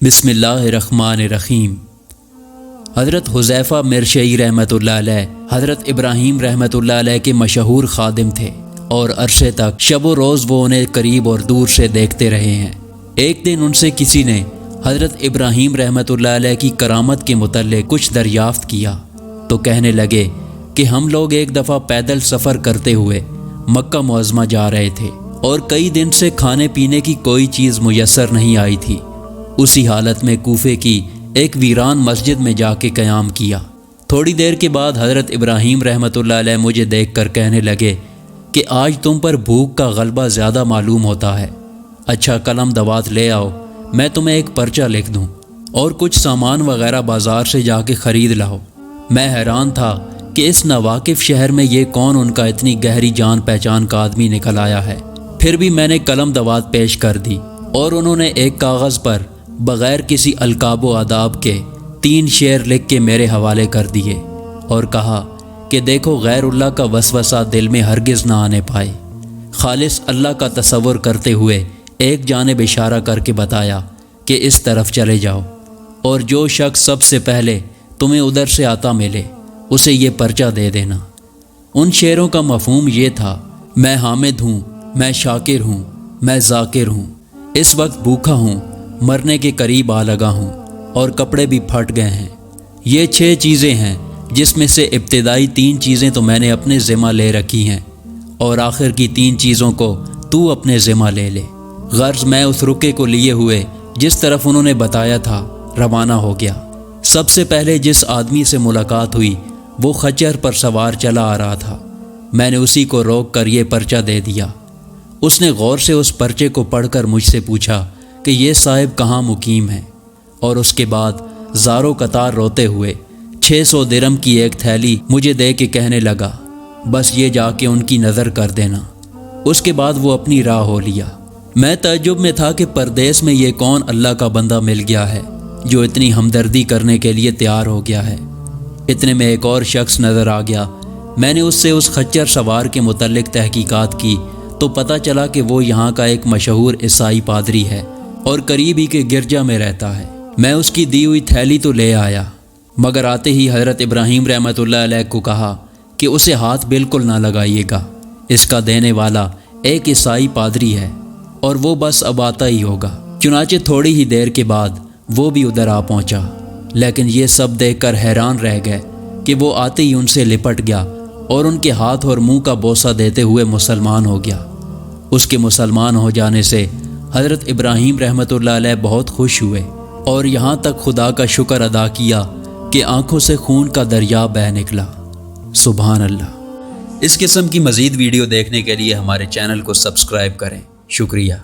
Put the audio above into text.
बिस्मिल्लाहिर्रहमानिर्रहीम। हज़रत हुज़ैफ़ा मिरशई रहमतुल्लाह अलैह हज़रत इब्राहीम रहमतुल्लाह अलैह के मशहूर खादिम थे और अरसे तक शब व रोज़ वो उन्हें करीब और दूर से देखते रहे हैं। एक दिन उनसे किसी ने हज़रत इब्राहीम रहमतुल्लाह अलैह की करामत के मुतल्लिक़ कुछ दरियाफ़्त किया तो कहने लगे कि हम लोग एक दफ़ा पैदल सफ़र करते हुए मक्का मुअज़्ज़मा जा रहे थे और कई दिन से खाने पीने की कोई चीज़ मुयस्सर नहीं आई थी। उसी हालत में कूफे की एक वीरान मस्जिद में जाके क़याम किया। थोड़ी देर के बाद हज़रत इब्राहीम रहमतुल्लाह अलैह मुझे देखकर कहने लगे कि आज तुम पर भूख का गलबा ज़्यादा मालूम होता है। अच्छा कलम दवात ले आओ, मैं तुम्हें एक पर्चा लिख दूँ और कुछ सामान वगैरह बाज़ार से जाके ख़रीद लाओ। मैं हैरान था कि इस नावाकिफ़ शहर में ये कौन उनका इतनी गहरी जान पहचान का आदमी निकल आया है। फिर भी मैंने कलम दवात पेश कर दी और उन्होंने एक कागज़ पर बग़ैर किसी अलकाब व आदाब के 3 शेर लिख के मेरे हवाले कर दिए और कहा कि देखो गैरुल्लाह का वसवसा दिल में हरगिज़ ना आने पाए। खालिस अल्लाह का तसव्वुर करते हुए एक जानिब इशारा करके बताया कि इस तरफ चले जाओ और जो शख्स सबसे पहले तुम्हें उधर से आता मिले उसे ये पर्चा दे देना। उन शेरों का मफ़हूम ये था, मैं हामिद हूँ, मैं शाकिर हूँ, मैं ज़ाकिर हूँ, इस वक्त भूखा हूँ, मरने के करीब आ लगा हूँ और कपड़े भी फट गए हैं। ये 6 चीज़ें हैं जिसमें से इब्तिदाई 3 चीज़ें तो मैंने अपने ज़िम्मा ले रखी हैं और आखिर की 3 चीज़ों को तू अपने ज़िम्मा ले ले। गर्ज़ मैं उस रुके को लिए हुए जिस तरफ उन्होंने बताया था रवाना हो गया। सबसे पहले जिस आदमी से मुलाकात हुई वो खच्चर पर सवार चला आ रहा था। मैंने उसी को रोक कर ये पर्चा दे दिया। उसने गौर से उस पर्चे को पढ़कर मुझसे पूछा कि ये साहिब कहाँ मुकीम है और उसके बाद ज़ारो कतार रोते हुए 600 दिरहम की एक थैली मुझे दे के कहने लगा, बस ये जाके उनकी नज़र कर देना। उसके बाद वो अपनी राह हो लिया। मैं तअज्जुब में था कि परदेस में ये कौन अल्लाह का बंदा मिल गया है जो इतनी हमदर्दी करने के लिए तैयार हो गया है। इतने में एक और शख्स नज़र आ गया। मैंने उससे उस खच्चर सवार के मुतल्लिक़ तहकीकात की तो पता चला कि वो यहाँ का एक मशहूर ईसाई पादरी है और करीब ही के गिरजा में रहता है। मैं उसकी दी हुई थैली तो ले आया मगर आते ही हज़रत इब्राहीम रहमतुल्लाह अलैह को कहा कि उसे हाथ बिल्कुल ना लगाइएगा, इसका देने वाला एक ईसाई पादरी है और वो बस अब आता ही होगा। चुनाचे थोड़ी ही देर के बाद वो भी उधर आ पहुँचा, लेकिन ये सब देखकर हैरान रह गए कि वो आते ही उनसे लिपट गया और उनके हाथ और मुंह का बोसा देते हुए मुसलमान हो गया। उसके मुसलमान हो जाने से हज़रत इब्राहीम रहमतुल्लाह अलैह बहुत खुश हुए और यहाँ तक खुदा का शुक्र अदा किया कि आंखों से खून का दरिया बह निकला। सुभान अल्लाह। इस किस्म की मज़ीद वीडियो देखने के लिए हमारे चैनल को सब्सक्राइब करें। शुक्रिया।